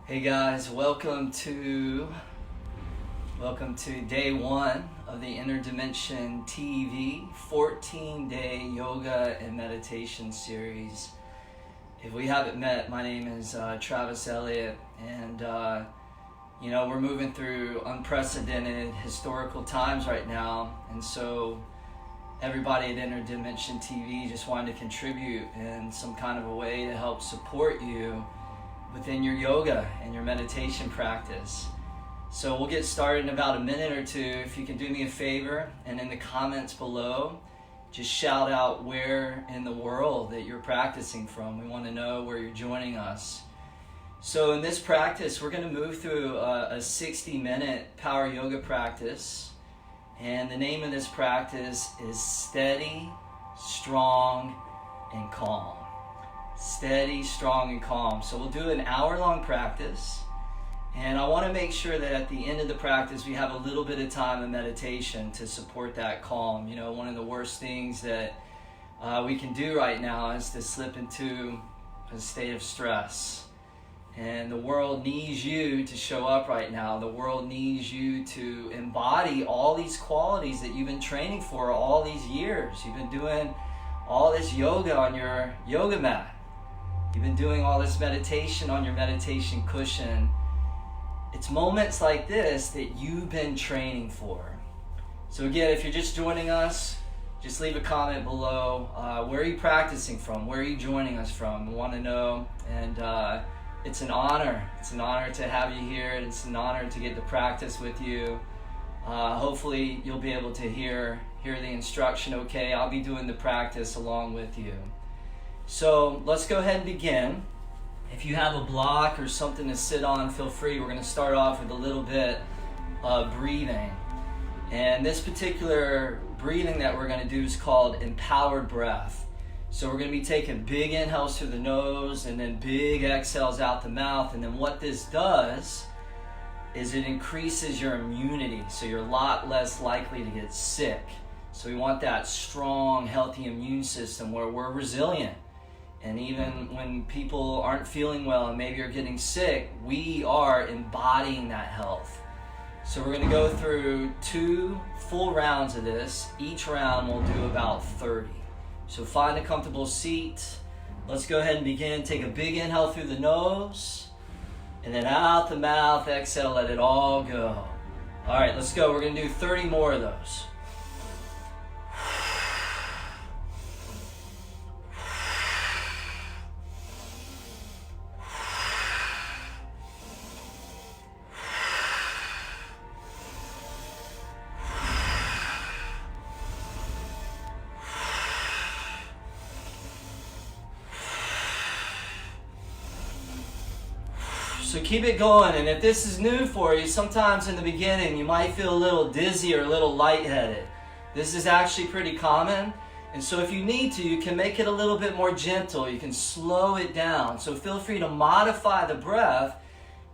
Hey guys, welcome to day one of the Inner Dimension TV 14-day yoga and meditation series. If we haven't met, my name is Travis Eliot, and we're moving through unprecedented historical times right now, and so everybody at Inner Dimension TV just wanted to contribute in some kind of a way to help support you within your yoga and your meditation practice. So we'll get started in about a minute or two. If you can do me a favor and in the comments below, just shout out where in the world that you're practicing from. We want to know where you're joining us. So in this practice, we're going to move through a 60-minute power yoga practice. And the name of this practice is Steady, Strong, and Calm. Steady, strong, and calm. So we'll do an hour-long practice, and I want to make sure that at the end of the practice we have a little bit of time of meditation to support that calm. You know, one of the worst things that we can do right now is to slip into a state of stress, and the world needs you to show up right now. The world needs you to embody all these qualities that you've been training for all these years. You've been doing all this yoga on your yoga mat. You've been doing all this meditation on your meditation cushion. It's moments like this that you've been training for. So again, if you're just joining us, just leave a comment below. Where are you practicing from? Where are you joining us from? We want to know. And it's an honor. It's an honor to have you here. It's an honor to get to practice with you. Hopefully you'll be able to hear the instruction okay. I'll be doing the practice along with you. So let's go ahead and begin. If you have a block or something to sit on, feel free. We're going to start off with a little bit of breathing. And this particular breathing that we're going to do is called empowered breath. So we're going to be taking big inhales through the nose and then big exhales out the mouth. And then what this does is it increases your immunity, so you're a lot less likely to get sick. So we want that strong, healthy immune system where we're resilient. And even when people aren't feeling well and maybe are getting sick, we are embodying that health. So we're going to go through 2 full rounds of this. Each round we'll do about 30. So find a comfortable seat. Let's go ahead and begin. Take a big inhale through the nose. And then out the mouth, exhale, let it all go. All right, let's go. We're going to do 30 more of those. So keep it going, and if this is new for you, sometimes in the beginning you might feel a little dizzy or a little lightheaded. This is actually pretty common, and so if you need to, you can make it a little bit more gentle. You can slow it down. So feel free to modify the breath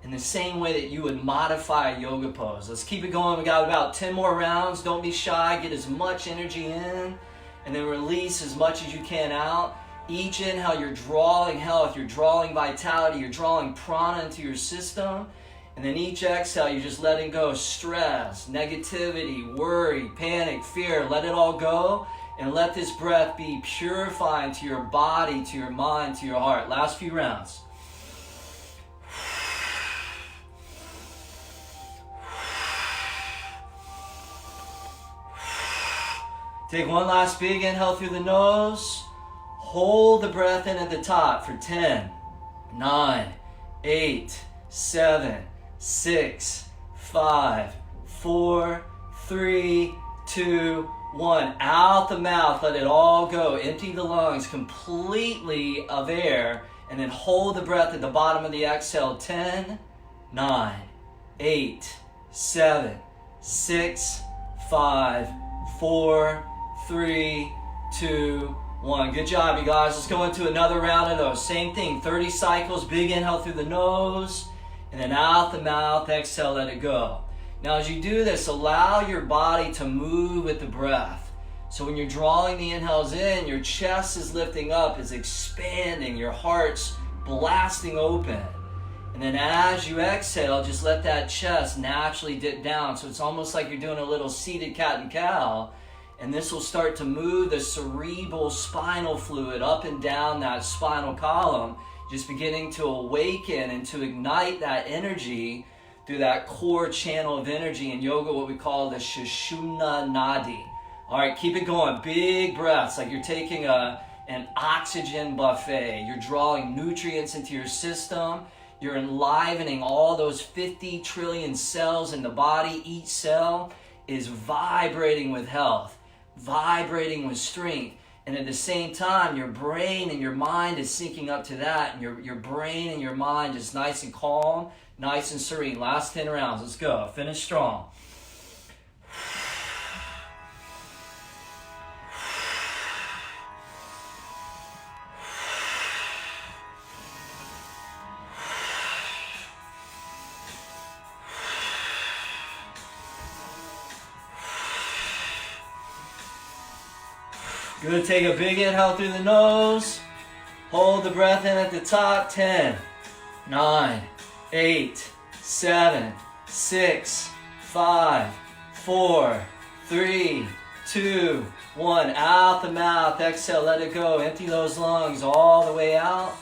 in the same way that you would modify a yoga pose. Let's keep it going. We got about 10 more rounds. Don't be shy. Get as much energy in, and then release as much as you can out. Each inhale, you're drawing health, you're drawing vitality, you're drawing prana into your system. And then each exhale, you're just letting go stress, negativity, worry, panic, fear. Let it all go, and let this breath be purifying to your body, to your mind, to your heart. Last few rounds. Take one last big inhale through the nose. Hold the breath in at the top for 10, 9, 8, 7, 6, 5, 4, 3, 2, 1. Out the mouth, let it all go. Empty the lungs completely of air, and then hold the breath at the bottom of the exhale. 10, 9, 8, 7, 6, 5, 4, 3, 2, 1. Good job, you guys. Let's go into another round of those. Same thing, 30 cycles. Big inhale through the nose, and then out the mouth, exhale, let it go. Now as you do this, allow your body to move with the breath. So when you're drawing the inhales in, your chest is lifting up, is expanding, your heart's blasting open. And And then as you exhale, just let that chest naturally dip down. So it's almost like you're doing a little seated cat and cow. And this will start to move the cerebral spinal fluid up and down that spinal column, just beginning to awaken and to ignite that energy through that core channel of energy in yoga, what we call the Sushumna Nadi. All right, keep it going. Big breaths, like you're taking an oxygen buffet. You're drawing nutrients into your system. You're enlivening all those 50 trillion cells in the body. Each cell is vibrating with health, vibrating with strength. And at the same time, your brain and your mind is syncing up to that. And your brain and your mind is nice and calm, nice and serene. Last 10 rounds. Let's go. Finish strong. Good, take a big inhale through the nose. Hold the breath in at the top. 10, 9, 8, 7, 6, 5, 4, 3, 2, 1. Out the mouth, exhale, let it go. Empty those lungs all the way out.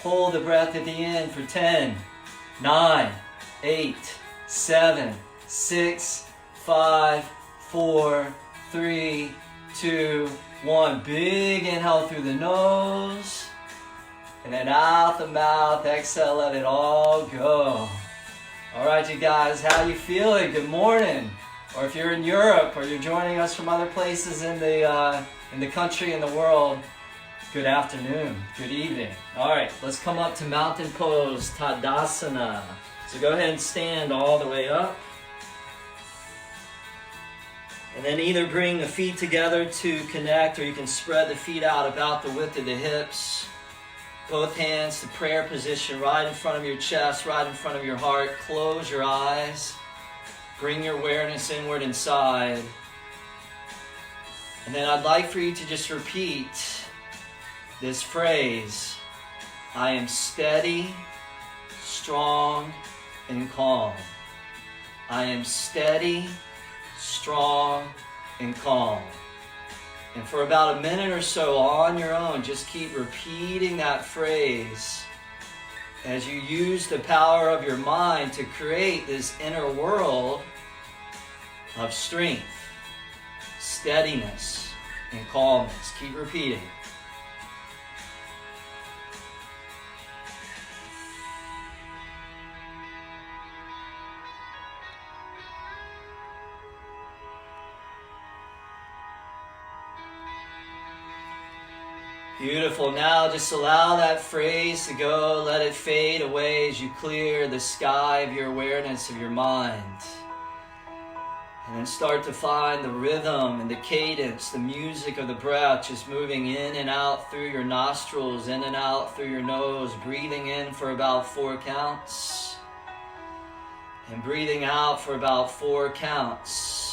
Hold the breath at the end for 10, 9, 8, 7, 6, 5, 4, 3, 2, 1. Big inhale through the nose. And then out the mouth, exhale, let it all go. All right, you guys, how you feeling? Good morning. Or if you're in Europe or you're joining us from other places in the country and the world, good afternoon, good evening. All right, let's come up to mountain pose, Tadasana. So go ahead and stand all the way up. And then either bring the feet together to connect, or you can spread the feet out about the width of the hips. Both hands to prayer position, right in front of your chest, right in front of your heart. Close your eyes. Bring your awareness inward inside. And then I'd like for you to just repeat this phrase: I am steady, strong, and calm. I am steady, strong, and calm. And for about a minute or so on your own, just keep repeating that phrase as you use the power of your mind to create this inner world of strength, steadiness, and calmness. Keep repeating. Beautiful. Now just allow that phrase to go. Let it fade away as you clear the sky of your awareness of your mind. And then start to find the rhythm and the cadence, the music of the breath, just moving in and out through your nostrils, in and out through your nose, breathing in for about 4 counts. And breathing out for about 4 counts.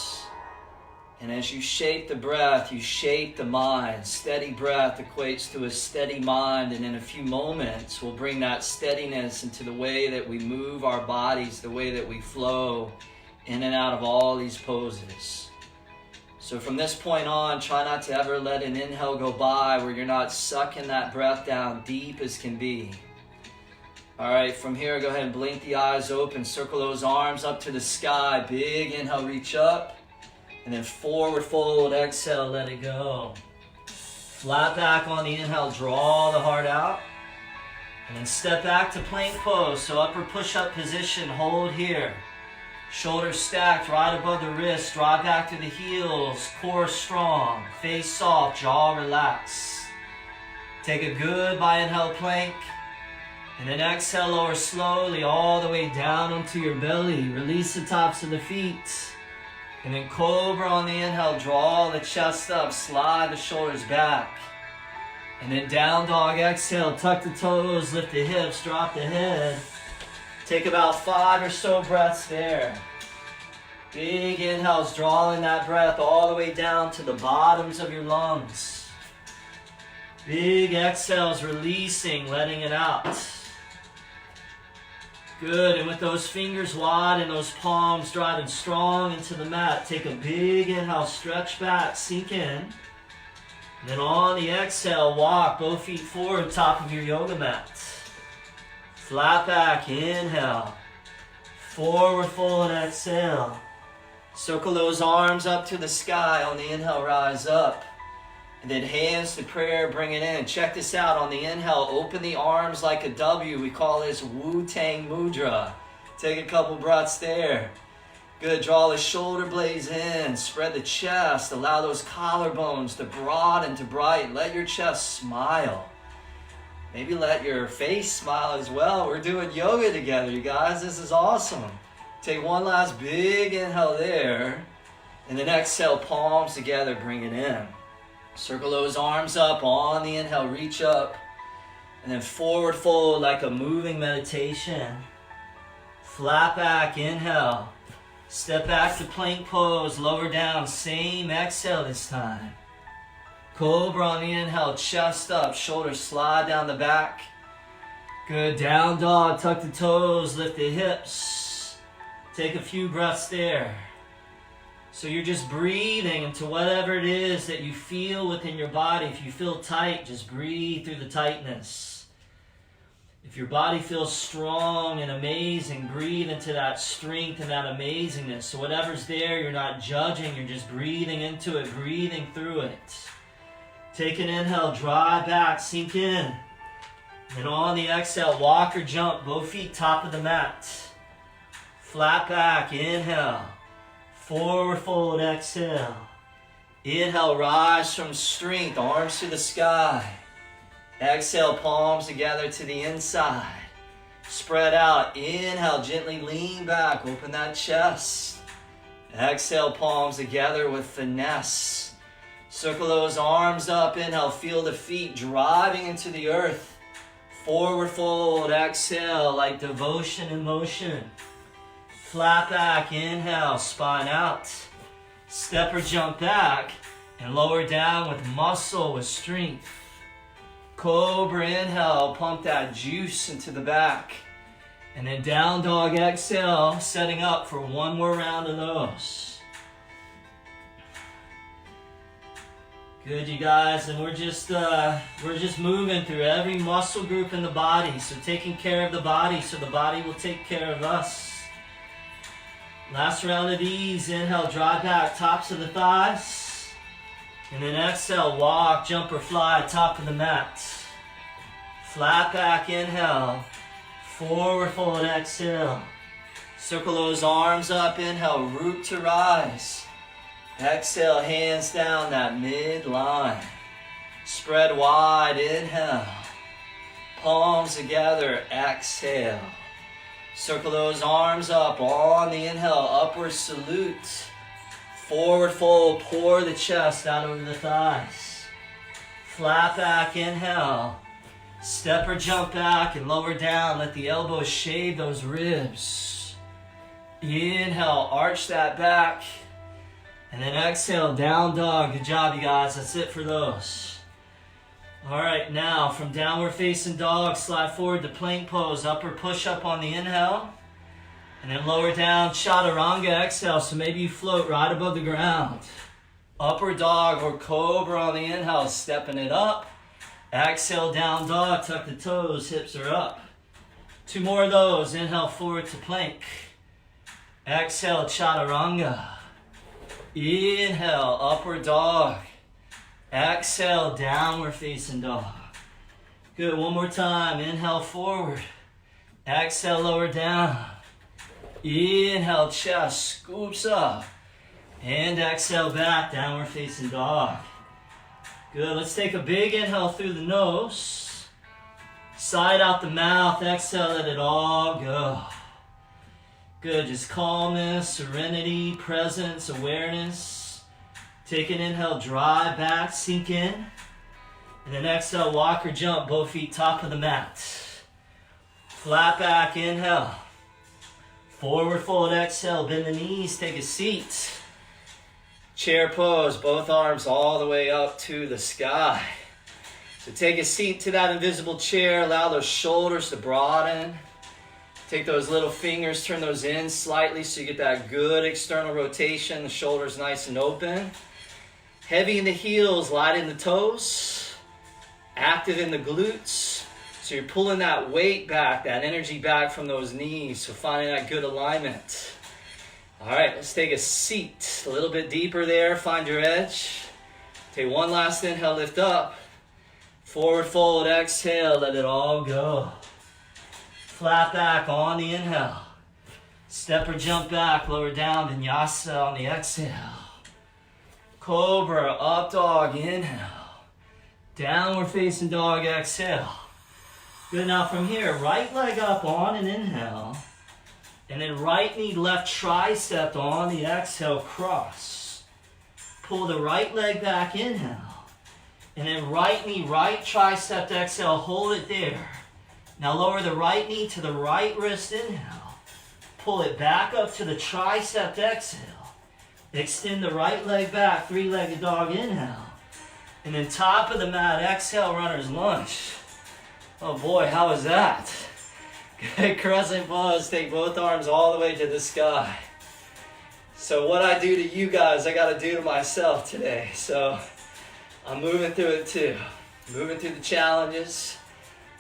And as you shape the breath, you shape the mind. Steady breath equates to a steady mind, and in a few moments, we'll bring that steadiness into the way that we move our bodies, the way that we flow in and out of all these poses. So from this point on, try not to ever let an inhale go by where you're not sucking that breath down deep as can be. All right, from here, go ahead and blink the eyes open. Circle those arms up to the sky. Big inhale, reach up. And then forward fold, exhale, let it go. Flat back on the inhale, draw the heart out. And then step back to plank pose. So upper push-up position, hold here. Shoulders stacked right above the wrist, drop back to the heels, core strong, face soft, jaw relaxed. Take a goodbye inhale plank. And then exhale, lower slowly all the way down onto your belly. Release the tops of the feet. And then Cobra on the inhale, draw the chest up, slide the shoulders back. And then down dog, exhale, tuck the toes, lift the hips, drop the head. Take about 5 or so breaths there. Big inhales, drawing that breath all the way down to the bottoms of your lungs. Big exhales, releasing, letting it out. Good, and with those fingers wide and those palms driving strong into the mat, take a big inhale, stretch back, sink in. And then on the exhale, walk both feet forward, top of your yoga mat. Flat back, inhale. Forward fold, exhale. Circle those arms up to the sky. On the inhale, rise up. And then hands to prayer, bring it in. Check this out. On the inhale, open the arms like a W. We call this Wu-Tang Mudra. Take a couple breaths there. Good. Draw the shoulder blades in. Spread the chest. Allow those collarbones to broaden, to brighten. Let your chest smile. Maybe let your face smile as well. We're doing yoga together, you guys. This is awesome. Take one last big inhale there. And then exhale, palms together, bring it in. Circle those arms up. On the inhale, reach up. And then forward fold like a moving meditation. Flat back, inhale. Step back to plank pose, lower down. Same exhale this time. Cobra on the inhale, chest up, shoulders slide down the back. Good, down dog, tuck the toes, lift the hips. Take a few breaths there. So you're just breathing into whatever it is that you feel within your body. If you feel tight, just breathe through the tightness. If your body feels strong and amazing, breathe into that strength and that amazingness. So whatever's there, you're not judging, you're just breathing into it, breathing through it. Take an inhale, dry back, sink in. And on the exhale, walk or jump, both feet top of the mat. Flat back, inhale. Forward fold, exhale. Inhale, rise from strength, arms to the sky. Exhale, palms together to the inside. Spread out. Inhale, gently lean back, open that chest. Exhale, palms together with finesse. Circle those arms up. Inhale, feel the feet driving into the earth. Forward fold, exhale, like devotion in motion. Flat back, inhale, spine out. Step or jump back and lower down with muscle, with strength. Cobra, inhale, pump that juice into the back. And then down dog, exhale, setting up for one more round of those. Good, you guys, and we're just moving through every muscle group in the body. So taking care of the body so the body will take care of us. Last round of these. Inhale, drive back, tops of the thighs. And then exhale, walk, jump or fly, top of the mat. Flat back, inhale. Forward fold, exhale. Circle those arms up, inhale, root to rise. Exhale, hands down that midline. Spread wide, inhale. Palms together, exhale. Circle those arms up. On the inhale, upward salute. Forward fold, pour the chest out over the thighs. Flat back, inhale. Step or jump back and lower down. Let the elbows shave those ribs. Inhale, arch that back. And then exhale, down dog. Good job, you guys. That's it for those. All right, now from downward facing dog, slide forward to plank pose, upper push up on the inhale, and then lower down, chaturanga, exhale, so maybe you float right above the ground. Upper dog or cobra on the inhale, stepping it up. Exhale, down dog, tuck the toes, hips are up. Two more of those, inhale forward to plank. Exhale, chaturanga. Inhale, upward dog. Exhale, downward facing dog. Good, one more time. Inhale, forward. Exhale, lower down. Inhale, chest scoops up. And exhale, back, downward facing dog. Good, let's take a big inhale through the nose. Side out the mouth, exhale, let it all go. Good, just calmness, serenity, presence, awareness. Take an inhale, drive back, sink in. And then exhale, walk or jump, both feet top of the mat. Flat back, inhale. Forward fold, exhale, bend the knees, take a seat. Chair pose, both arms all the way up to the sky. So take a seat to that invisible chair, allow those shoulders to broaden. Take those little fingers, turn those in slightly so you get that good external rotation. The shoulders nice and open. Heavy in the heels, light in the toes. Active in the glutes. So you're pulling that weight back, that energy back from those knees. So finding that good alignment. All right, let's take a seat. A little bit deeper there. Find your edge. Take one last inhale, lift up. Forward fold, exhale, let it all go. Flat back on the inhale. Step or jump back, lower down, vinyasa on the exhale. Cobra, up dog, inhale. Downward facing dog, exhale. Good, now from here, right leg up on an inhale. And then right knee, left tricep on the exhale, cross. Pull the right leg back, inhale. And then right knee, right tricep, exhale, hold it there. Now lower the right knee to the right wrist, inhale. Pull it back up to the tricep, exhale. Extend the right leg back, three-legged dog, inhale. And then top of the mat, exhale, runner's lunge. Oh boy, how was that? Good, crescent pose, take both arms all the way to the sky. So what I do to you guys, I gotta do to myself today. So I'm moving through it too. Moving through the challenges,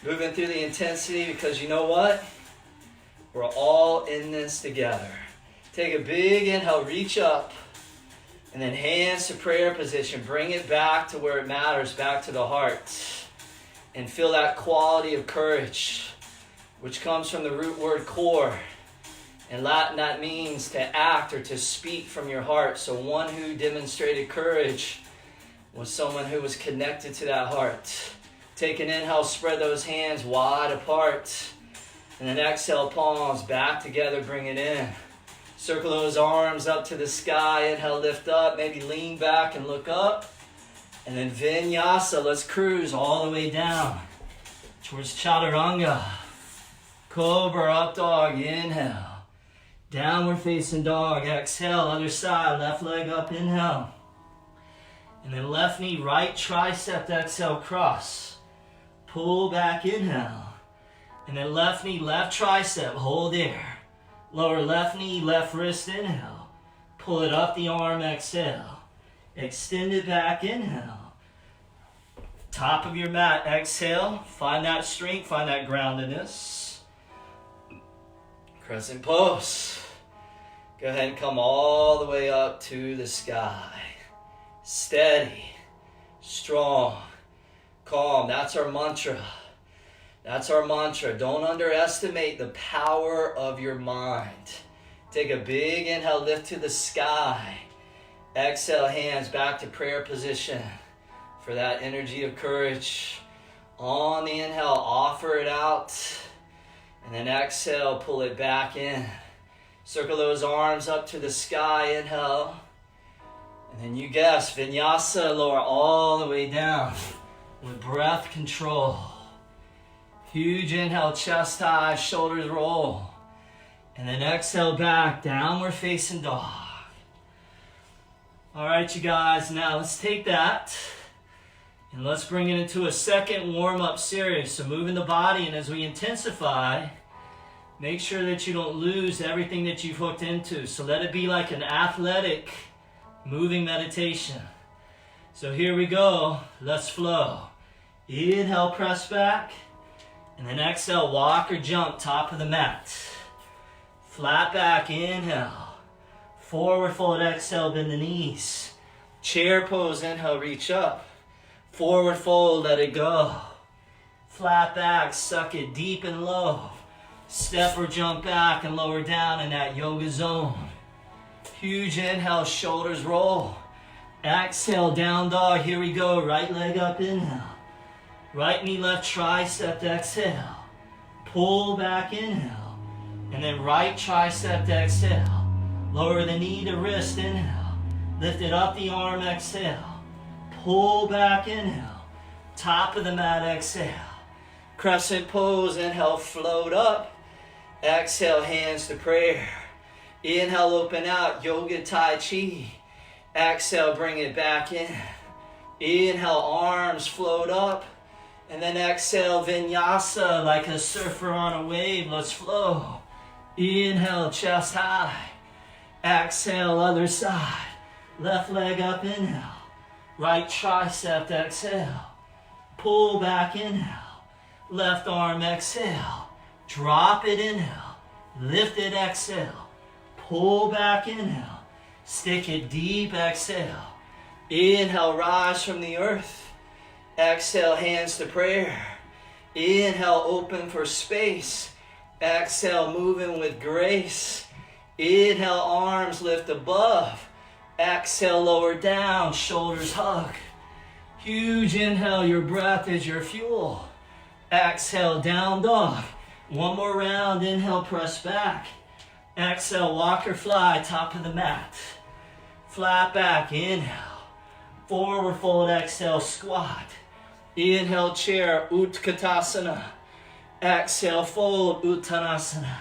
moving through the intensity, because you know what? We're all in this together. Take a big inhale, reach up, and then hands to prayer position. Bring it back to where it matters, back to the heart. And feel that quality of courage, which comes from the root word core. In Latin, that means to act or to speak from your heart. So one who demonstrated courage was someone who was connected to that heart. Take an inhale, spread those hands wide apart. And then exhale, palms back together, bring it in. Circle those arms up to the sky. Inhale, lift up, maybe lean back and look up. And then vinyasa, let's cruise all the way down towards chaturanga. Cobra, up dog, inhale. Downward facing dog, exhale, other side, left leg up, inhale. And then left knee, right tricep, exhale, cross. Pull back, inhale. And then left knee, left tricep, hold there. Lower left knee, left wrist, inhale. Pull it up the arm, exhale. Extend it back, inhale. Top of your mat, exhale. Find that strength, find that groundedness. Crescent pose. Go ahead and come all the way up to the sky. Steady, strong, calm. That's our mantra. That's our mantra. Don't underestimate the power of your mind. Take a big inhale, lift to the sky. Exhale, hands back to prayer position for that energy of courage. On the inhale, offer it out. And then exhale, pull it back in. Circle those arms up to the sky, inhale. And then you guess, vinyasa, lower all the way down with breath control. Huge inhale, chest high, shoulders roll. And then exhale back, downward facing dog. All right, you guys, now let's take that and let's bring it into a second warm-up series. So moving the body, and as we intensify, make sure that you don't lose everything that you've hooked into. So let it be like an athletic moving meditation. So here we go. Let's flow. Inhale, press back. And then exhale, walk or jump, top of the mat. Flat back, inhale. Forward fold, exhale, bend the knees. Chair pose, inhale, reach up. Forward fold, let it go. Flat back, suck it deep and low. Step or jump back and lower down in that yoga zone. Huge inhale, shoulders roll. Exhale, down dog, here we go. Right leg up, inhale. Right knee, left tricep, exhale. Pull back, inhale. And then right tricep, exhale. Lower the knee to wrist, inhale. Lift it up the arm, exhale. Pull back, inhale. Top of the mat, exhale. Crescent pose, inhale, float up. Exhale, hands to prayer. Inhale, open out, yoga tai chi. Exhale, bring it back in. Inhale, arms float up. And then exhale, vinyasa, like a surfer on a wave. Let's flow. Inhale, chest high. Exhale, other side. Left leg up, inhale. Right tricep, exhale. Pull back, inhale. Left arm, exhale. Drop it, inhale. Lift it, exhale. Pull back, inhale. Stick it deep, exhale. Inhale, rise from the earth. Exhale, hands to prayer. Inhale, open for space. Exhale, moving with grace. Inhale, arms lift above. Exhale, lower down, shoulders hug. Huge inhale, your breath is your fuel. Exhale, down dog. One more round, inhale, press back. Exhale, walk or fly, top of the mat. Flat back, inhale. Forward fold, exhale, squat. Inhale, chair, Utkatasana. Exhale, fold, Uttanasana.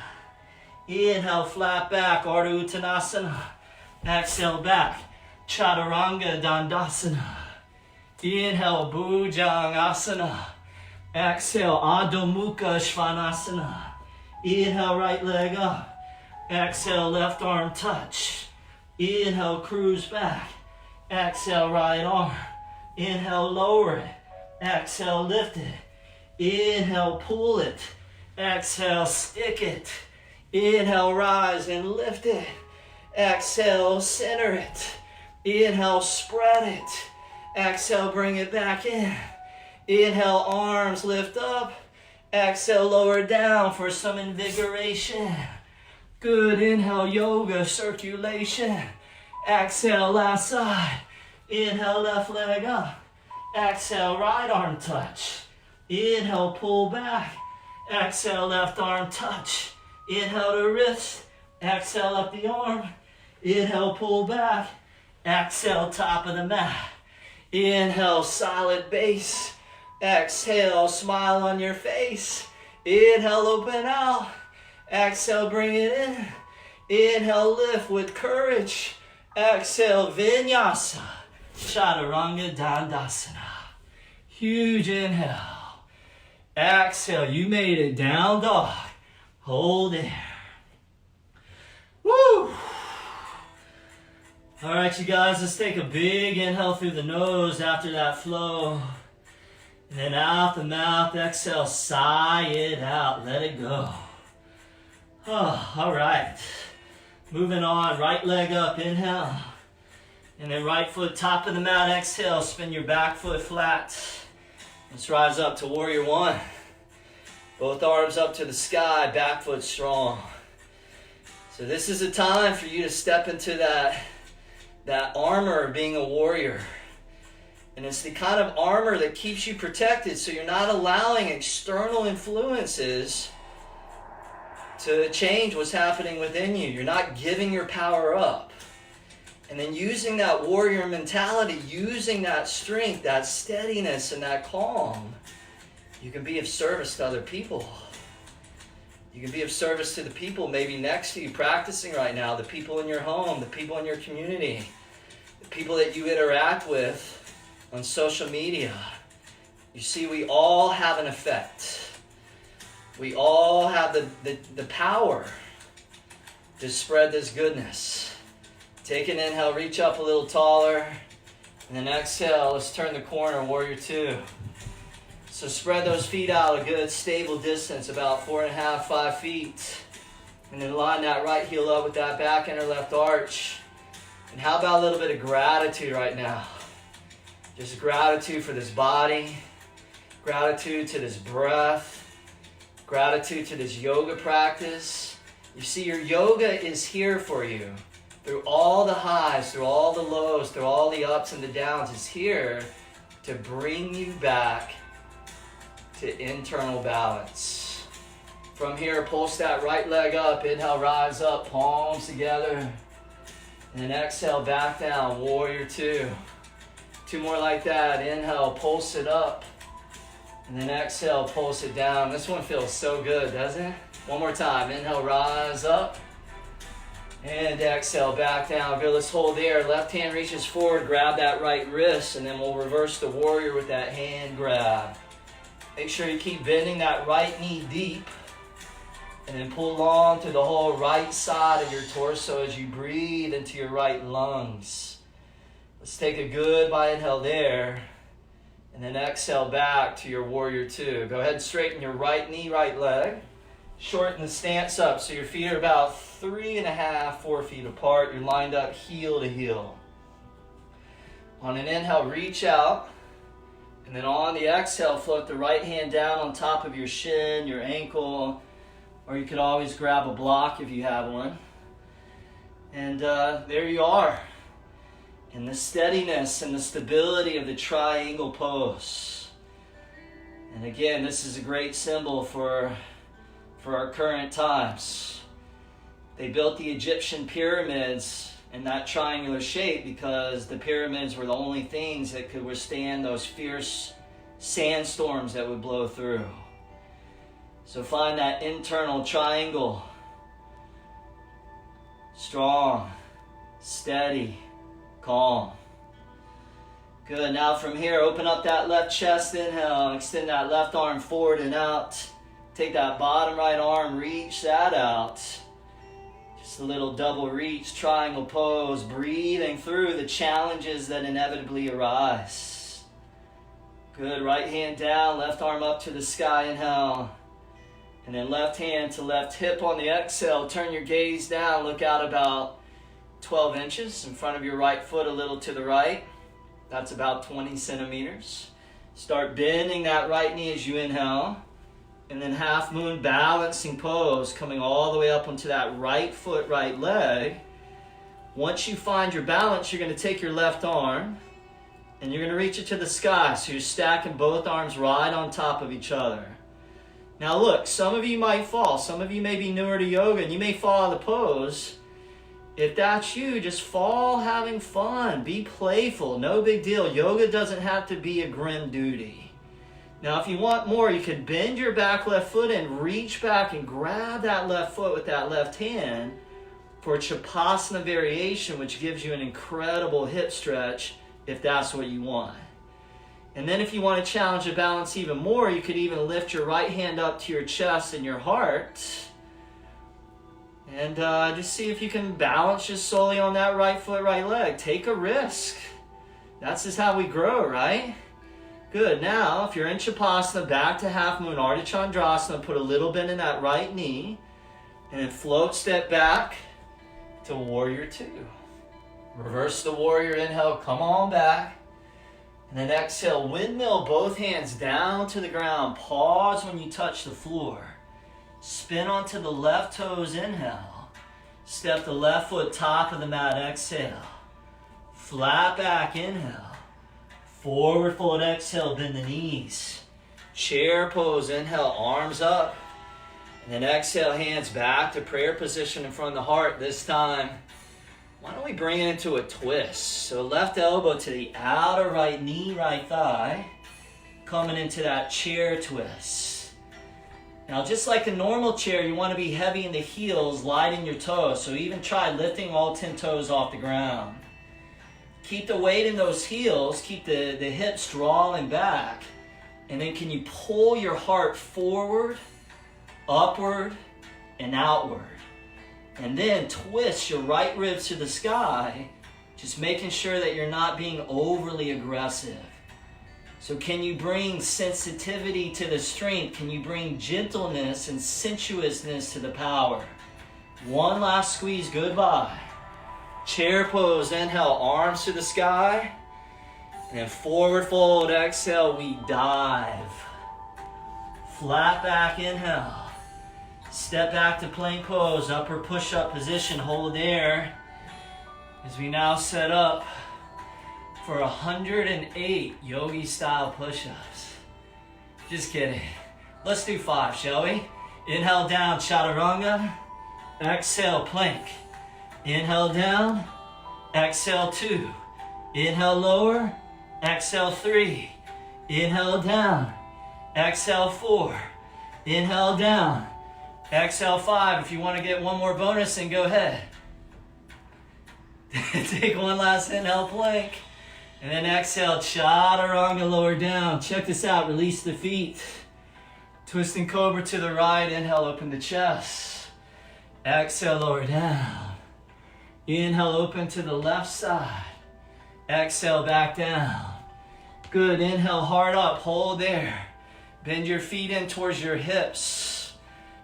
Inhale, flat back, Ardha Uttanasana. Exhale, back, Chaturanga Dandasana. Inhale, Bhujangasana. Exhale, Adho Mukha Svanasana. Inhale, right leg up. Exhale, left arm touch. Inhale, cruise back. Exhale, right arm. Inhale, lower it. Exhale, lift it. Inhale, pull it. Exhale, stick it. Inhale, rise and lift it. Exhale, center it. Inhale, spread it. Exhale, bring it back in. Inhale, arms lift up. Exhale, lower down for some invigoration. Good. Inhale, yoga circulation. Exhale, last side. Inhale, left leg up. Exhale, right arm touch. Inhale, pull back. Exhale, left arm touch. Inhale to wrist. Exhale, up the arm. Inhale, pull back. Exhale, top of the mat. Inhale, solid base. Exhale, smile on your face. Inhale, open out. Exhale, bring it in. Inhale, lift with courage. Exhale, vinyasa. Chaturanga Dandasana. Huge inhale. Exhale, you made it, down dog. Hold there. Woo! All right, you guys, let's take a big inhale through the nose after that flow. And then out the mouth, exhale, sigh it out, let it go. Oh, all right. Moving on, right leg up, inhale. And then right foot top of the mat, exhale, spin your back foot flat. Let's rise up to warrior one. Both arms up to the sky, back foot strong. So this is a time for you to step into that armor of being a warrior. And it's the kind of armor that keeps you protected so you're not allowing external influences to change what's happening within you. You're not giving your power up. And then using that warrior mentality, using that strength, that steadiness, and that calm, you can be of service to other people. You can be of service to the people maybe next to you practicing right now, the people in your home, the people in your community, the people that you interact with on social media. You see, we all have an effect. We all have the power to spread this goodness. Take an inhale, reach up a little taller, and then exhale, let's turn the corner, warrior two. So spread those feet out a good stable distance, about 4.5, 5 feet. And then line that right heel up with that back inner left arch. And how about a little bit of gratitude right now? Just gratitude for this body, gratitude to this breath, gratitude to this yoga practice. You see, your yoga is here for you. Through all the highs, through all the lows, through all the ups and the downs, it's here to bring you back to internal balance. From here, pulse that right leg up. Inhale, rise up, palms together. And then exhale, back down, warrior two. Two more like that. Inhale, pulse it up. And then exhale, pulse it down. This one feels so good, doesn't it? One more time. Inhale, rise up. And exhale, back down. Good, let's hold there. Left hand reaches forward, grab that right wrist, and then we'll reverse the warrior with that hand grab. Make sure you keep bending that right knee deep. And then pull long through the whole right side of your torso as you breathe into your right lungs. Let's take a good by inhale there. And then exhale back to your warrior two. Go ahead and straighten your right knee, right leg. Shorten the stance up so your feet are about 3.5, 4 feet apart. You're lined up heel to heel. On an inhale, reach out. And then on the exhale, float the right hand down on top of your shin, your ankle, or you could always grab a block if you have one. And there you are. In the steadiness and the stability of the triangle pose. And again, this is a great symbol for our current times. They built the Egyptian pyramids in that triangular shape because the pyramids were the only things that could withstand those fierce sandstorms that would blow through. So find that internal triangle. Strong, steady, calm. Good. Now from here, open up that left chest. Inhale. Extend that left arm forward and out. Take that bottom right arm. Reach that out. Just a little double reach, triangle pose. Breathing through the challenges that inevitably arise. Good. Right hand down. Left arm up to the sky. Inhale. And then left hand to left hip on the exhale. Turn your gaze down. Look out about 12 inches in front of your right foot, a little to the right. That's about 20 centimeters. Start bending that right knee as you inhale. And then half moon balancing pose, coming all the way up onto that right foot, right leg. Once you find your balance, you're going to take your left arm and you're going to reach it to the sky. So you're stacking both arms right on top of each other. Now look, some of you might fall. Some of you may be newer to yoga and you may fall out of the pose. If that's you, just fall having fun. Be playful. No big deal. Yoga doesn't have to be a grim duty. Now, if you want more, you can bend your back left foot and reach back and grab that left foot with that left hand for a Shavasana variation, which gives you an incredible hip stretch if that's what you want. And then if you want to challenge the balance even more, you could even lift your right hand up to your chest and your heart. And just see if you can balance just solely on that right foot, right leg. Take a risk. That's just how we grow, right? Good. Now, if you're in Shavasana, back to half moon, Ardha Chandrasana, put a little bend in that right knee. And then float, step back to warrior two. Reverse the warrior, inhale, come on back. And then exhale, windmill, both hands down to the ground. Pause when you touch the floor. Spin onto the left toes, inhale. Step the left foot top of the mat, exhale. Flat back, inhale. Forward fold, exhale, bend the knees. Chair pose, inhale, arms up. And then exhale, hands back to prayer position in front of the heart. This time, why don't we bring it into a twist? So left elbow to the outer right knee, right thigh. Coming into that chair twist. Now, just like a normal chair, you want to be heavy in the heels, light in your toes. So even try lifting all 10 toes off the ground. Keep the weight in those heels. Keep the hips drawing back. And then can you pull your heart forward, upward, and outward? And then twist your right ribs to the sky, just making sure that you're not being overly aggressive. So can you bring sensitivity to the strength? Can you bring gentleness and sensuousness to the power? One last squeeze, goodbye. Chair pose, inhale, arms to the sky. And then forward fold, exhale, we dive. Flat back, inhale. Step back to plank pose, upper push-up position, hold there. As we now set up for 108 yogi style push-ups. Just kidding. Let's do 5, shall we? Inhale down, chaturanga. Exhale, plank. Inhale down. Exhale 2. Inhale lower. Exhale 3. Inhale down. Exhale 4. Inhale down. Exhale 5. If you want to get one more bonus, then go ahead. Take one last inhale, plank. And then exhale, chaturanga, lower down. Check this out, release the feet. Twisting Cobra to the right. Inhale, open the chest. Exhale, lower down. Inhale, open to the left side. Exhale, back down. Good. Inhale, heart up. Hold there. Bend your feet in towards your hips.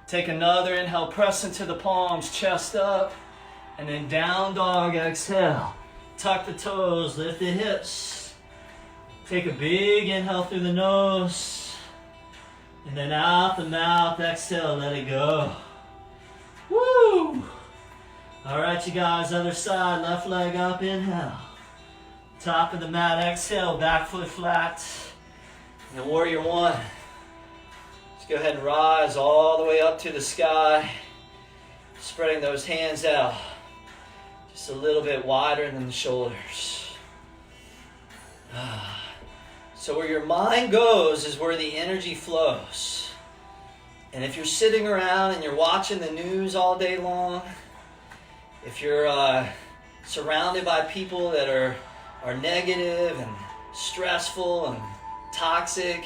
Take another inhale, press into the palms, chest up. And then down dog, exhale. Tuck the toes, lift the hips. Take a big inhale through the nose. And then out the mouth, exhale, let it go. Woo! All right, you guys, other side, left leg up, inhale. Top of the mat, exhale, back foot flat. And warrior one. Let's go ahead and rise all the way up to the sky. Spreading those hands out. Just a little bit wider than the shoulders. So where your mind goes is where the energy flows. And if you're sitting around and you're watching the news all day long, if you're surrounded by people that are negative and stressful and toxic,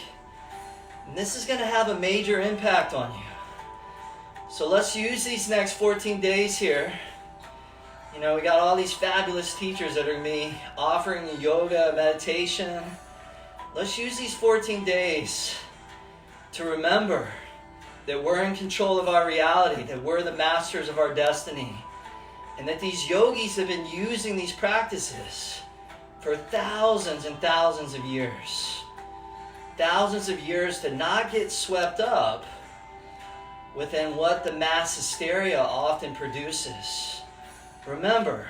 this is going to have a major impact on you. So let's use these next 14 days here. You know, we got all these fabulous teachers that are going to be offering you yoga, meditation. Let's use these 14 days to remember that we're in control of our reality, that we're the masters of our destiny, and that these yogis have been using these practices for thousands and thousands of years. Thousands of years to not get swept up within what the mass hysteria often produces. Remember,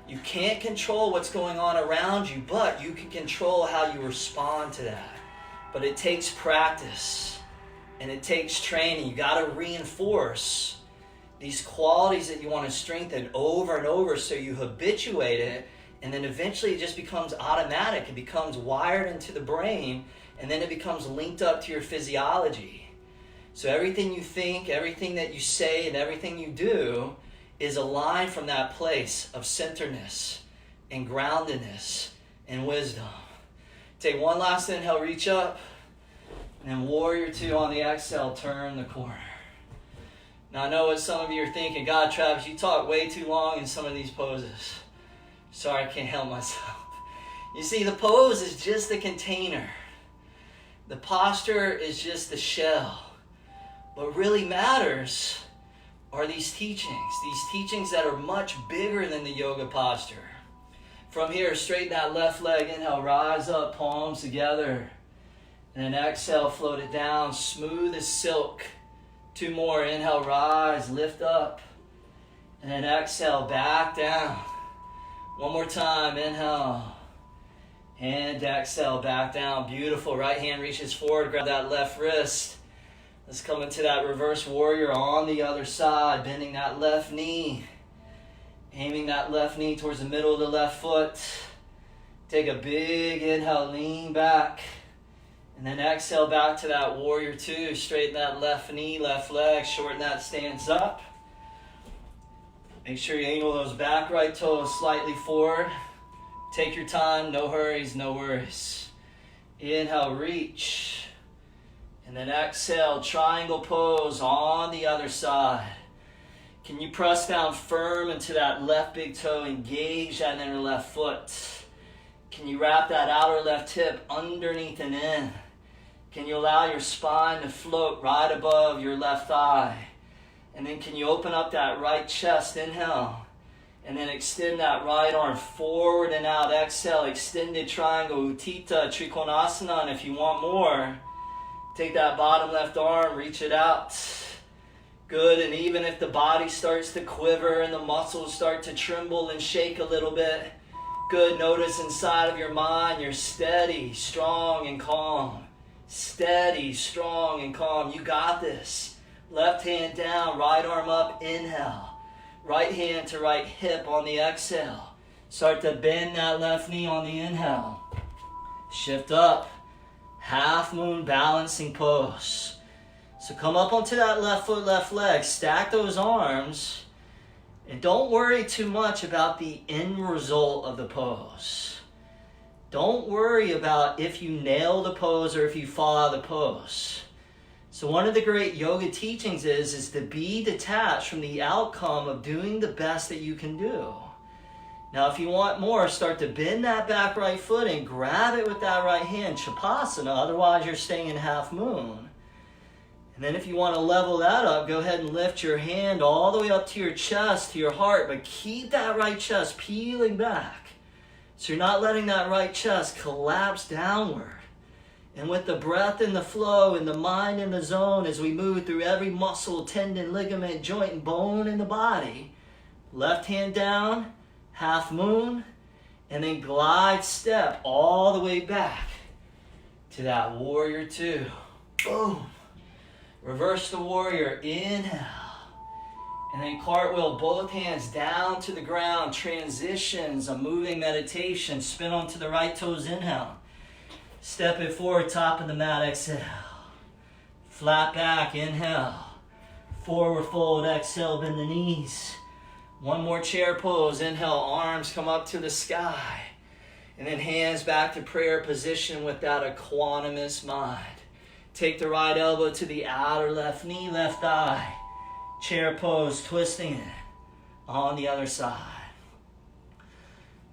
you can't control what's going on around you, but you can control how you respond to that. But it takes practice and it takes training. You got to reinforce these qualities that you want to strengthen over and over so you habituate it, and then eventually it just becomes automatic. It becomes wired into the brain, and then it becomes linked up to your physiology. So everything you think, everything that you say, and everything you do is aligned from that place of centeredness and groundedness and wisdom. Take one last inhale, reach up, and then warrior two on the exhale, turn the corner. Now I know what some of you are thinking, God, Travis, you talk way too long in some of these poses. Sorry, I can't help myself. You see, the pose is just the container. The posture is just the shell. What really matters are these teachings that are much bigger than the yoga posture. From here, straighten that left leg, inhale, rise up, palms together. And then exhale, float it down, smooth as silk. Two more, inhale, rise, lift up. And then exhale, back down. One more time, inhale. And exhale, back down. Beautiful. Right hand reaches forward, grab that left wrist. Let's come into that reverse warrior on the other side, bending that left knee. Aiming that left knee towards the middle of the left foot. Take a big inhale, lean back. And then exhale back to that warrior two. Straighten that left knee, left leg, shorten that stance up. Make sure you angle those back right toes slightly forward. Take your time, no hurries, no worries. Inhale, reach. And then exhale, triangle pose on the other side. Can you press down firm into that left big toe, engage that inner left foot? Can you wrap that outer left hip underneath and in? Can you allow your spine to float right above your left thigh? And then can you open up that right chest, inhale. And then extend that right arm forward and out, exhale, extended triangle, Utthita, Trikonasana. And if you want more, take that bottom left arm, reach it out. Good, and even if the body starts to quiver and the muscles start to tremble and shake a little bit, good, notice inside of your mind, you're steady, strong, and calm. Steady, strong, and calm. You got this. Left hand down, right arm up, inhale. Right hand to right hip on the exhale. Start to bend that left knee on the inhale. Shift up. Half moon balancing pose. So come up onto that left foot, left leg. Stack those arms. And don't worry too much about the end result of the pose. Don't worry about if you nail the pose or if you fall out of the pose. So one of the great yoga teachings is to be detached from the outcome of doing the best that you can do. Now, if you want more, start to bend that back right foot and grab it with that right hand, Shavasana. Otherwise, you're staying in half moon. And then if you want to level that up, go ahead and lift your hand all the way up to your chest, to your heart, but keep that right chest peeling back. So you're not letting that right chest collapse downward. And with the breath and the flow and the mind in the zone as we move through every muscle, tendon, ligament, joint, and bone in the body, left hand down, half moon, and then glide step all the way back to that warrior two. Boom. Reverse the warrior, inhale. And then cartwheel both hands down to the ground, transitions, a moving meditation, spin onto the right toes, inhale. Step it forward, top of the mat, exhale. Flat back, inhale. Forward fold, exhale, bend the knees. One more chair pose, inhale, arms come up to the sky. And then hands back to prayer position with that equanimous mind. Take the right elbow to the outer left knee, left thigh. Chair pose, twisting it on the other side.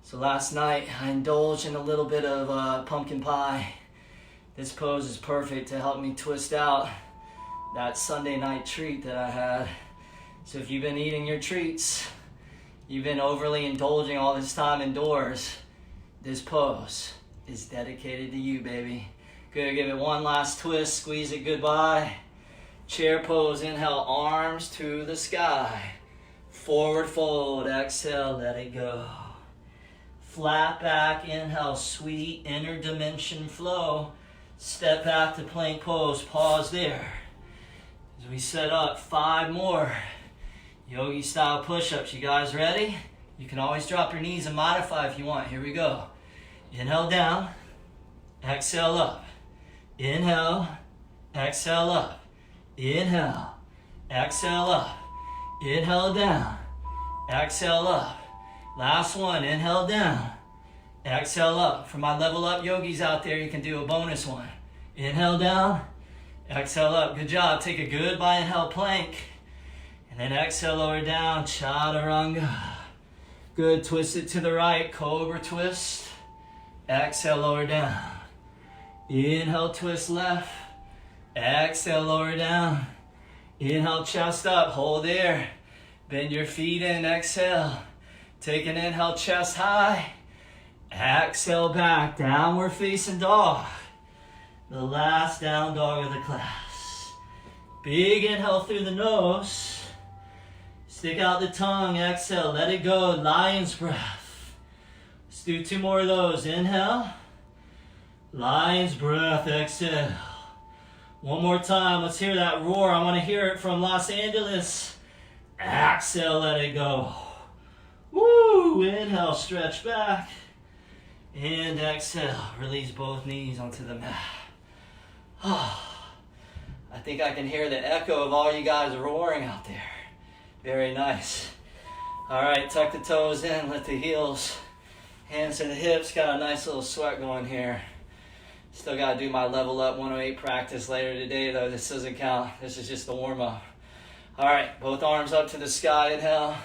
So last night I indulged in a little bit of pumpkin pie. This pose is perfect to help me twist out that Sunday night treat that I had. So if you've been eating your treats, you've been overly indulging all this time indoors, this pose is dedicated to you, baby. Good, give it one last twist, squeeze it goodbye. Chair pose, inhale, arms to the sky. Forward fold, exhale, let it go. Flat back, inhale, sweet inner dimension flow. Step back to plank pose, pause there. As we set up 5 more yogi style push-ups. You guys ready? You can always drop your knees and modify if you want. Here we go. Inhale down, exhale up. Inhale, exhale up. Inhale, exhale up. Inhale down, exhale up. Last one, inhale down, exhale up. For my level up yogis out there, you can do a bonus one. Inhale down, exhale up. Good job. Take a goodbye inhale plank. And then exhale lower down, chaturanga. Good, twist it to the right, cobra twist. Exhale lower down. Inhale, twist left. Exhale, lower down. Inhale, chest up, hold there. Bend your feet in, exhale. Take an inhale, chest high. Exhale back, downward facing dog. The last down dog of the class. Big inhale through the nose. Stick out the tongue, exhale, let it go, lion's breath. Let's do 2 more of those. Inhale. Lion's breath, exhale. One more time, let's hear that roar. I want to hear it from Los Angeles. Exhale, let it go. Woo! Inhale, stretch back. And exhale, release both knees onto the mat. I think I can hear the echo of all you guys roaring out there. Very nice. All right, tuck the toes in, lift the heels. Hands to the hips, got a nice little sweat going here. Still got to do my level up 108 practice later today, though. This doesn't count. This is just the warm up. All right, both arms up to the sky, inhale.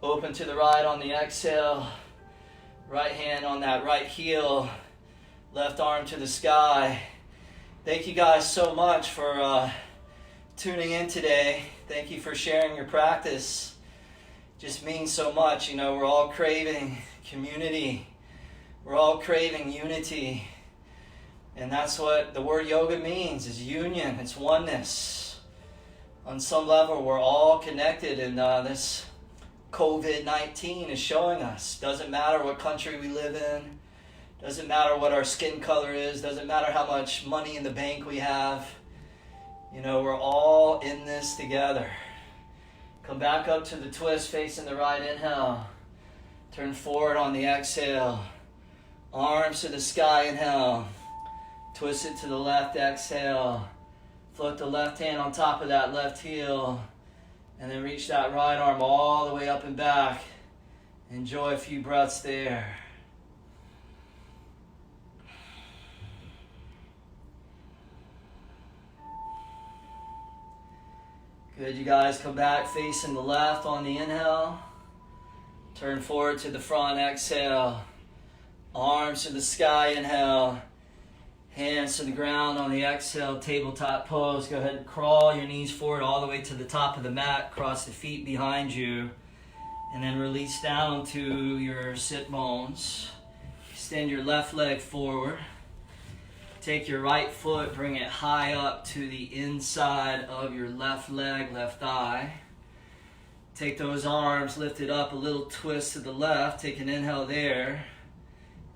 Open to the right on the exhale. Right hand on that right heel. Left arm to the sky. Thank you guys so much for tuning in today. Thank you for sharing your practice. Just means so much. You know, we're all craving community. We're all craving unity. And that's what the word yoga means, is union. It's oneness. On some level, we're all connected, and this COVID-19 is showing us. Doesn't matter what country we live in. Doesn't matter what our skin color is. Doesn't matter how much money in the bank we have. You know, we're all in this together. Come back up to the twist, facing the right, inhale. Turn forward on the exhale. Arms to the sky, inhale. Twist it to the left, exhale. Float the left hand on top of that left heel. And then reach that right arm all the way up and back. Enjoy a few breaths there. Good, you guys come back facing the left on the inhale. Turn forward to the front, exhale. Arms to the sky, inhale. Hands to the ground on the exhale, tabletop pose. Go ahead and crawl your knees forward all the way to the top of the mat. Cross the feet behind you. And then release down to your sit bones. Extend your left leg forward. Take your right foot, bring it high up to the inside of your left leg, left thigh. Take those arms, lift it up, a little twist to the left. Take an inhale there.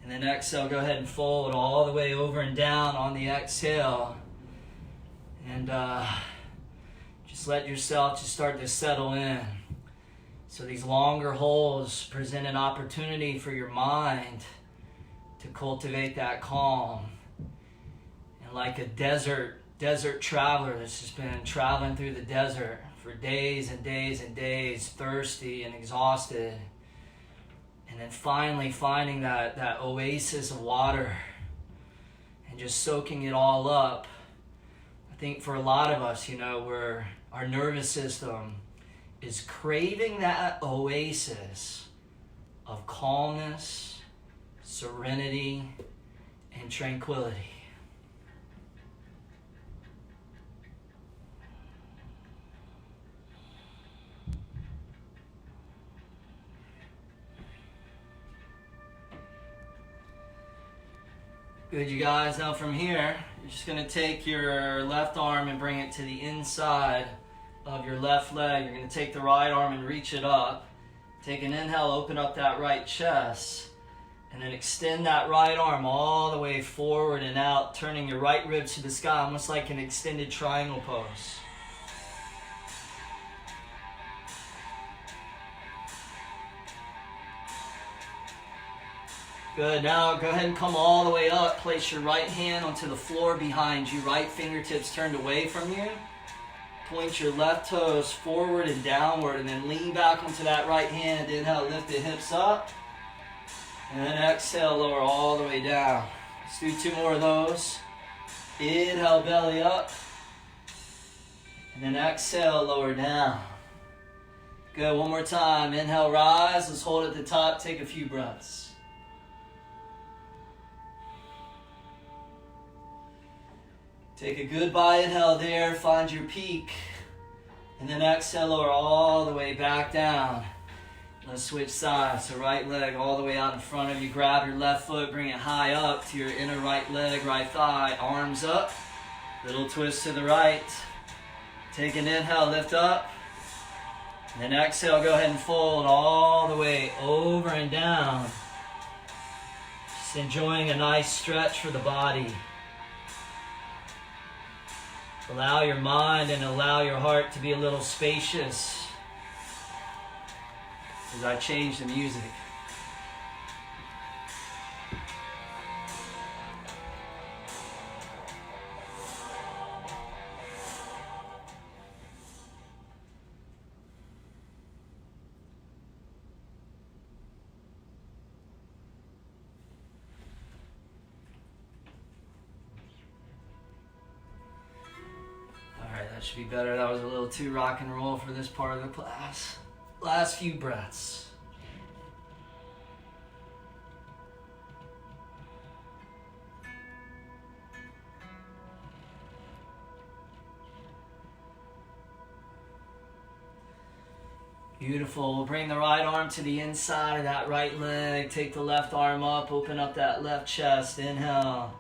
And then exhale, go ahead and fold all the way over and down on the exhale. And just let yourself just start to settle in. So these longer holds present an opportunity for your mind to cultivate that calm. And like a desert traveler that's just been traveling through the desert for days and days and days, thirsty and exhausted. And then finally finding that oasis of water and just soaking it all up. I think for a lot of us, where our nervous system is craving that oasis of calmness, serenity, and tranquility. Good, you guys. Now from here, you're just going to take your left arm and bring it to the inside of your left leg. You're going to take the right arm and reach it up. Take an inhale, open up that right chest. And then extend that right arm all the way forward and out, turning your right ribs to the sky, almost like an extended triangle pose. Good, now go ahead and come all the way up. Place your right hand onto the floor behind you. Right fingertips turned away from you. Point your left toes forward and downward, and then lean back onto that right hand. Inhale, lift the hips up. And then exhale, lower all the way down. Let's do 2 more of those. Inhale, belly up. And then exhale, lower down. Good, one more time. Inhale, rise. Let's hold at the top. Take a few breaths. Take a goodbye inhale there, find your peak. And then exhale, lower all the way back down. Let's switch sides. So right leg all the way out in front of you. Grab your left foot, bring it high up to your inner right leg, right thigh. Arms up. Little twist to the right. Take an inhale, lift up. And then exhale, go ahead and fold all the way over and down. Just enjoying a nice stretch for the body. Allow your mind and allow your heart to be a little spacious as I change the music. Should be better. That was a little too rock and roll for this part of the class. Last few breaths. Beautiful. We'll bring the right arm to the inside of that right leg. Take the left arm up. Open up that left chest. Inhale.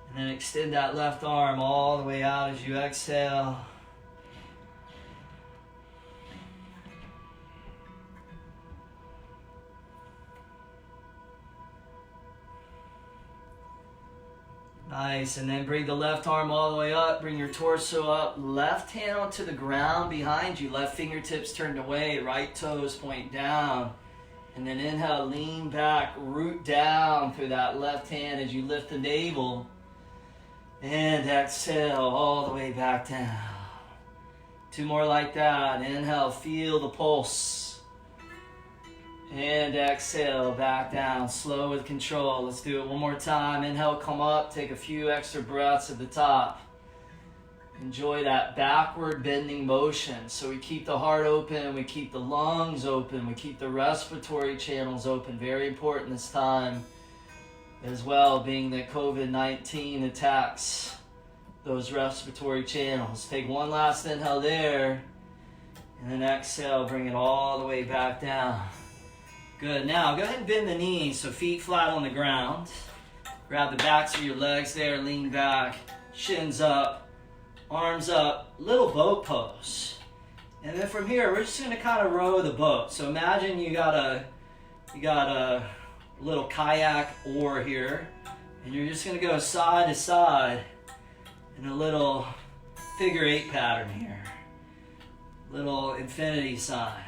And then extend that left arm all the way out as you exhale. Nice, and then bring the left arm all the way up, bring your torso up, left hand onto the ground behind you, left fingertips turned away, right toes point down. And then inhale, lean back, root down through that left hand as you lift the navel. And exhale all the way back down. 2 more like that. Inhale, feel the pulse. And exhale, back down, slow with control. Let's do it one more time. Inhale, come up, take a few extra breaths at the top. Enjoy that backward bending motion. So we keep the heart open, we keep the lungs open, we keep the respiratory channels open. Very important this time as well, being that COVID-19 attacks those respiratory channels. Take one last inhale there, and then exhale, bring it all the way back down. Good. Now go ahead and bend the knees, so feet flat on the ground. Grab the backs of your legs there, lean back, shins up, arms up, little boat pose. And then from here, we're just gonna kind of row the boat. So imagine you got a little kayak oar here, and you're just gonna go side to side in a little figure 8 pattern here. Little infinity sign.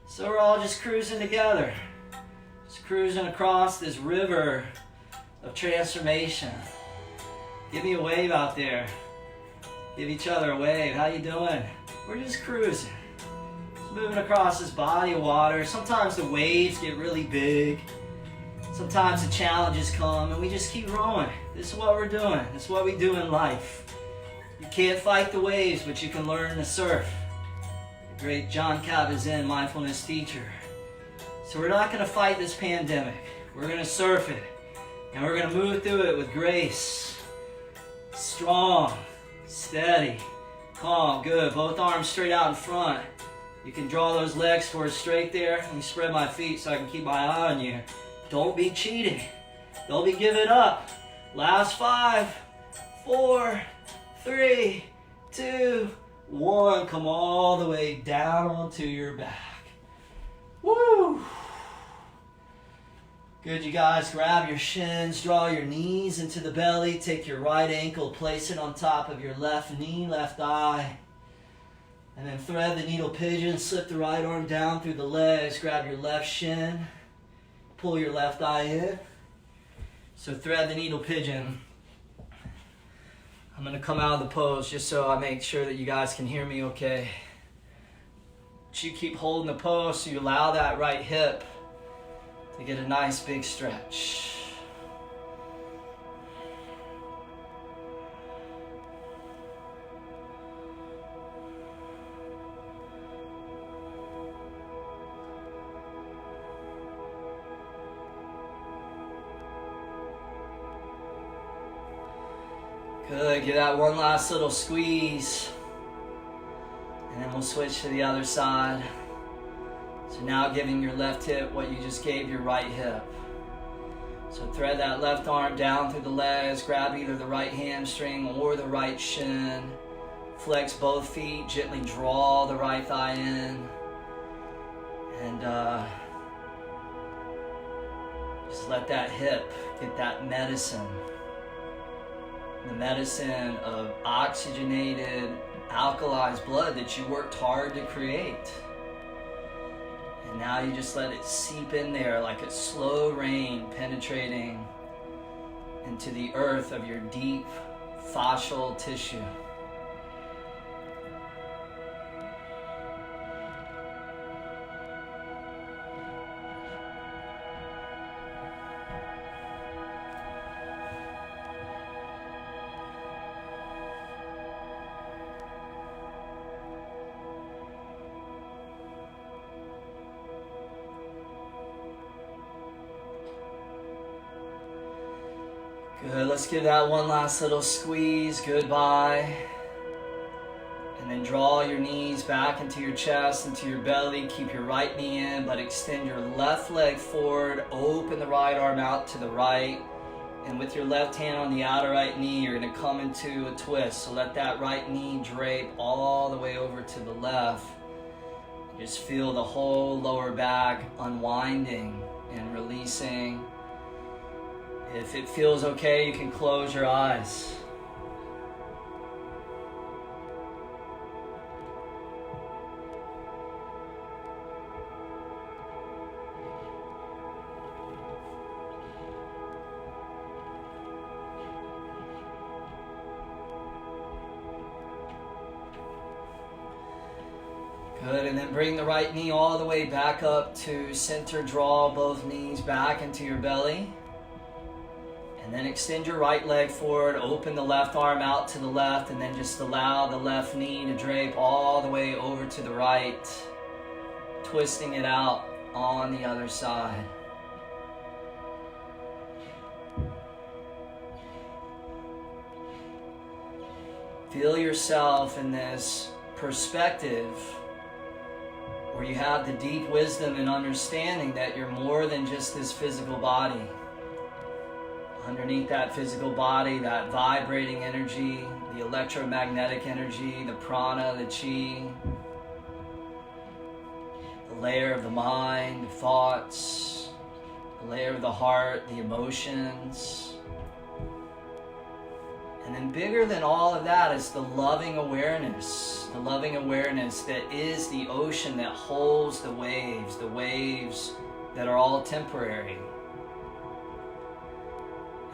So we're all just cruising together. Just cruising across this river of transformation. Give me a wave out there. Give each other a wave. How you doing? We're just cruising. Just moving across this body of water. Sometimes the waves get really big. Sometimes the challenges come and we just keep rowing. This is what we're doing. This is what we do in life. You can't fight the waves, but you can learn to surf. The great John Kabat-Zinn, mindfulness teacher. So we're not going to fight this pandemic. We're going to surf it. And we're going to move through it with grace. Strong. Steady, calm, good. Both arms straight out in front. You can draw those legs forward straight there. Let me spread my feet so I can keep my eye on you. Don't be cheating. Don't be giving up. Last 5, 4, 3, 2, 1. Come all the way down onto your back. Woo! Good, you guys. Grab your shins, draw your knees into the belly, take your right ankle, place it on top of your left knee, left eye, and then thread the needle pigeon, slip the right arm down through the legs, grab your left shin, pull your left eye in. So thread the needle pigeon. I'm going to come out of the pose just so I make sure that you guys can hear me okay. But you keep holding the pose so you allow that right hip to get a nice big stretch. Good, give that one last little squeeze. And then we'll switch to the other side. So now giving your left hip what you just gave your right hip. So thread that left arm down through the legs, grab either the right hamstring or the right shin. Flex both feet, gently draw the right thigh in. And just let that hip get that medicine. The medicine of oxygenated, alkalized blood that you worked hard to create. And now you just let it seep in there like a slow rain penetrating into the earth of your deep fascial tissue. Good, let's give that one last little squeeze, goodbye. And then draw your knees back into your chest, into your belly. Keep your right knee in, but extend your left leg forward. Open the right arm out to the right. And with your left hand on the outer right knee, you're gonna come into a twist. So let that right knee drape all the way over to the left. Just feel the whole lower back unwinding and releasing. If it feels okay, you can close your eyes. Good, and then bring the right knee all the way back up to center. Draw both knees back into your belly. And then extend your right leg forward, open the left arm out to the left, and then just allow the left knee to drape all the way over to the right, twisting it out on the other side. Feel yourself in this perspective where you have the deep wisdom and understanding that you're more than just this physical body. Underneath that physical body, that vibrating energy, the electromagnetic energy, the prana, the chi, the layer of the mind, the thoughts, the layer of the heart, the emotions. And then bigger than all of that is the loving awareness that is the ocean that holds the waves that are all temporary.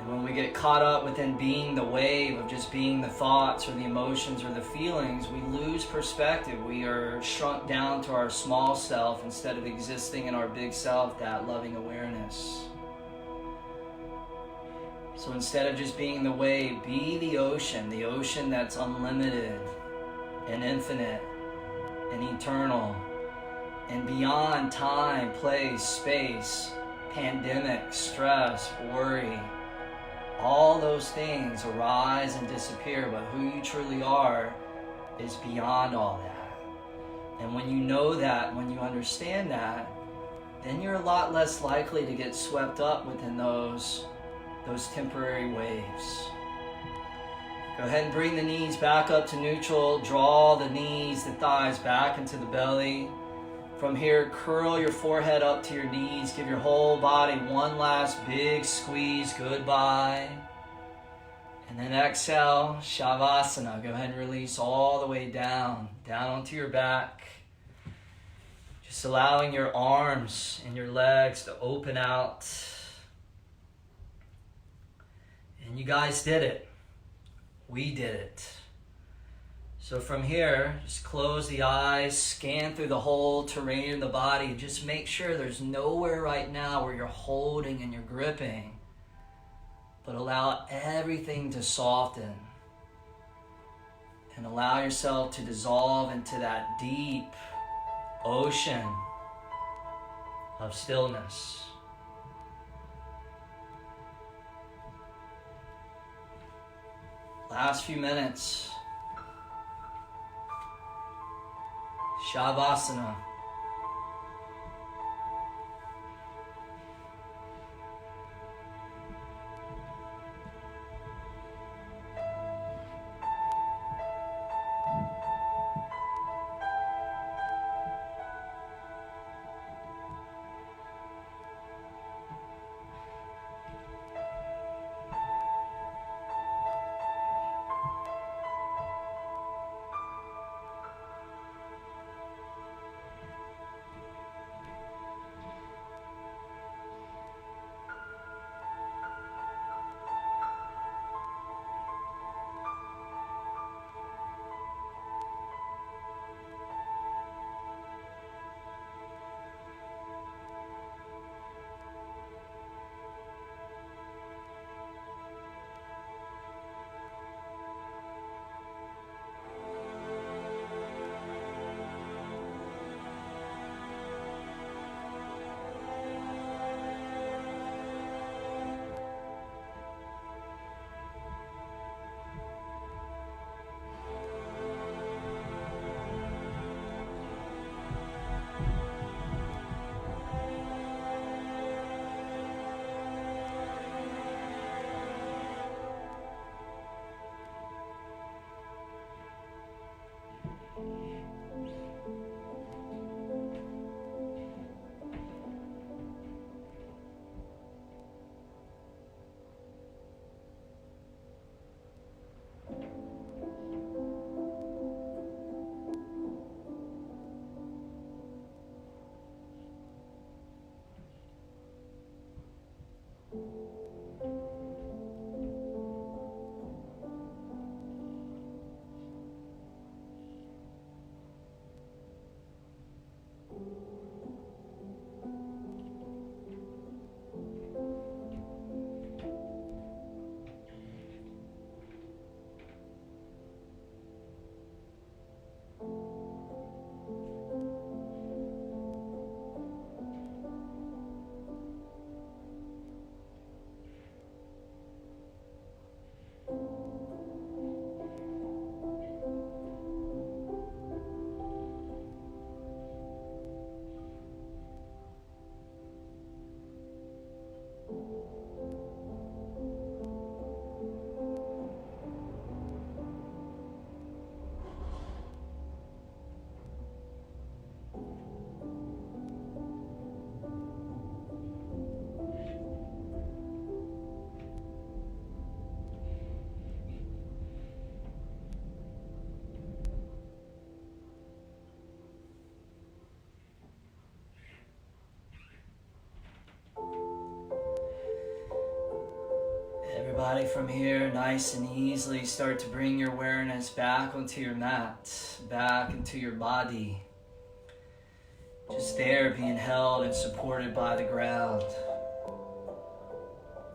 And when we get caught up within being the wave of just being the thoughts or the emotions or the feelings, we lose perspective. We are shrunk down to our small self instead of existing in our big self, that loving awareness. So instead of just being the wave, be the ocean that's unlimited and infinite and eternal and beyond time, place, space, pandemic, stress, worry. All those things arise and disappear, but who you truly are is beyond all that. And when you know that, when you understand that, then you're a lot less likely to get swept up within those temporary waves. Go ahead and bring the knees back up to neutral. Draw the knees, the thighs back into the belly. From here, curl your forehead up to your knees. Give your whole body one last big squeeze. Goodbye. And then exhale, Shavasana. Go ahead and release all the way down onto your back. Just allowing your arms and your legs to open out. And you guys did it. We did it. So from here, just close the eyes, scan through the whole terrain of the body. Just make sure there's nowhere right now where you're holding and you're gripping. But allow everything to soften. And allow yourself to dissolve into that deep ocean of stillness. Last few minutes. Shavasana. Everybody from here, nice and easily, start to bring your awareness back onto your mat, back into your body. Just there, being held and supported by the ground.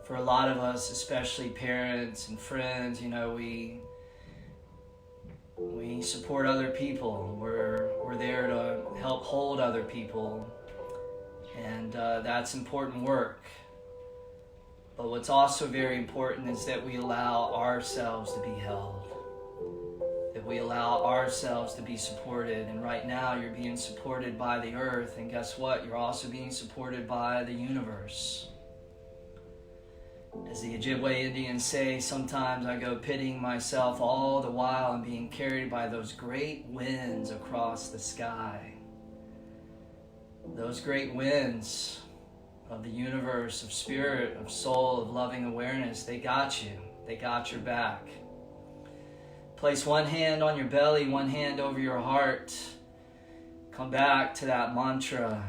For a lot of us, especially parents and friends, you know, we support other people. We're there to help hold other people, and that's important work. But what's also very important is that we allow ourselves to be held, that we allow ourselves to be supported. And right now you're being supported by the earth, and guess what? You're also being supported by the universe. As the Ojibwe Indians say, sometimes I go pitying myself all the while I'm being carried by those great winds across the sky. Those great winds of the universe, of spirit, of soul, of loving awareness, they got you. They got your back. Place one hand on your belly, one hand over your heart. Come back to that mantra.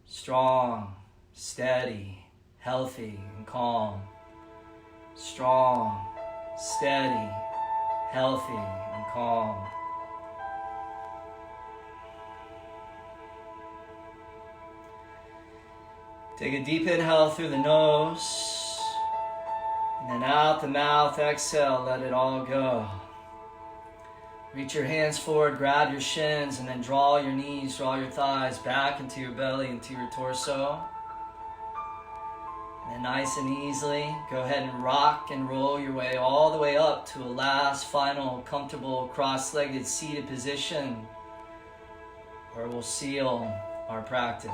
Strong, steady, healthy, and calm. Strong, steady, healthy, and calm. Take a deep inhale through the nose, and then out the mouth, exhale, let it all go. Reach your hands forward, grab your shins, and then draw your knees, draw your thighs back into your belly, into your torso. And then nice and easily, go ahead and rock and roll your way all the way up to a last, final, comfortable, cross-legged seated position, where we'll seal our practice.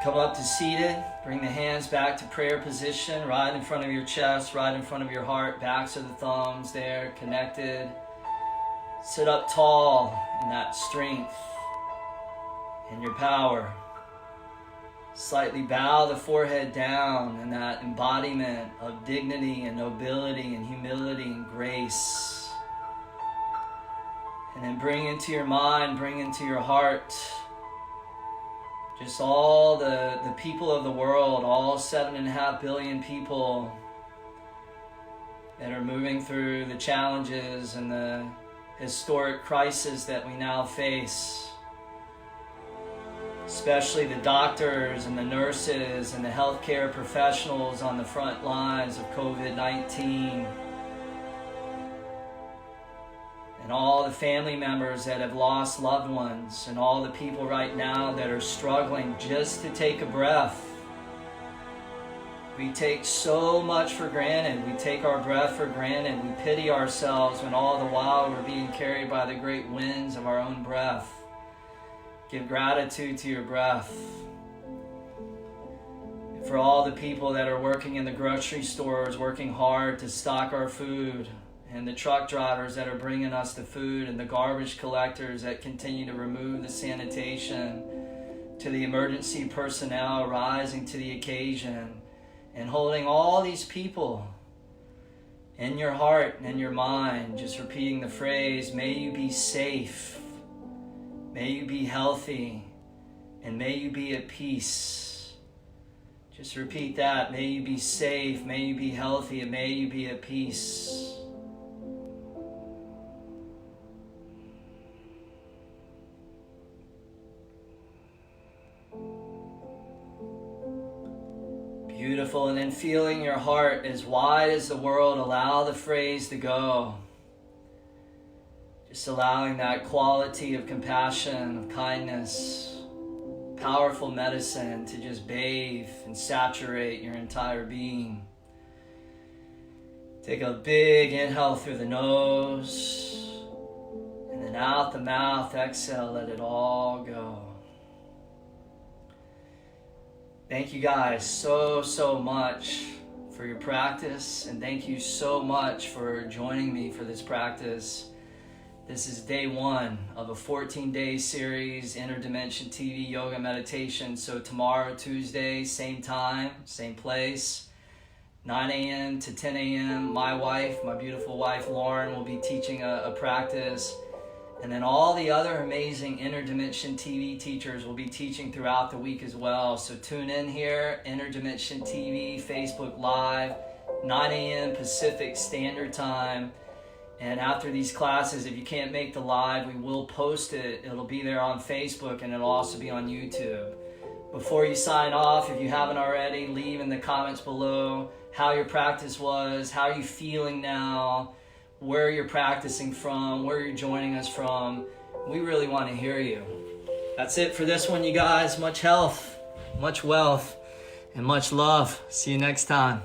Come up to seated, bring the hands back to prayer position, right in front of your chest, right in front of your heart, backs of the thumbs there, connected. Sit up tall in that strength and your power. Slightly bow the forehead down in that embodiment of dignity and nobility and humility and grace. And then bring into your mind, bring into your heart, just all the people of the world, all 7.5 billion people that are moving through the challenges and the historic crisis that we now face. Especially the doctors and the nurses and the healthcare professionals on the front lines of COVID-19. And all the family members that have lost loved ones, and all the people right now that are struggling just to take a breath. We take so much for granted. We take our breath for granted. We pity ourselves when all the while we're being carried by the great winds of our own breath. Give gratitude to your breath. And for all the people that are working in the grocery stores, working hard to stock our food, and the truck drivers that are bringing us the food, and the garbage collectors that continue to remove the sanitation, to the emergency personnel rising to the occasion, and holding all these people in your heart and in your mind, just repeating the phrase, may you be safe, may you be healthy, and may you be at peace. Just repeat that, may you be safe, may you be healthy, and may you be at peace. Beautiful. And then feeling your heart as wide as the world, allow the phrase to go. Just allowing that quality of compassion, of kindness, powerful medicine to just bathe and saturate your entire being. Take a big inhale through the nose, and then out the mouth, exhale, let it all go. Thank you guys so much for your practice, and thank you so much for joining me for this practice. This is day 1 of a 14-day series, Interdimension TV Yoga Meditation. So tomorrow, Tuesday, same time, same place, 9 a.m. to 10 a.m. My beautiful wife, Lauren, will be teaching a practice. And then all the other amazing Interdimension TV teachers will be teaching throughout the week as well. So tune in here, Interdimension TV, Facebook Live, 9 a.m. Pacific Standard Time. And after these classes, if you can't make the live, we will post it. It'll be there on Facebook, and it'll also be on YouTube. Before you sign off, if you haven't already, leave in the comments below how your practice was, how are you feeling now, where you're practicing from, where you're joining us from. We really want to hear you. That's it for this one, you guys. Much health, much wealth, and much love. See you next time.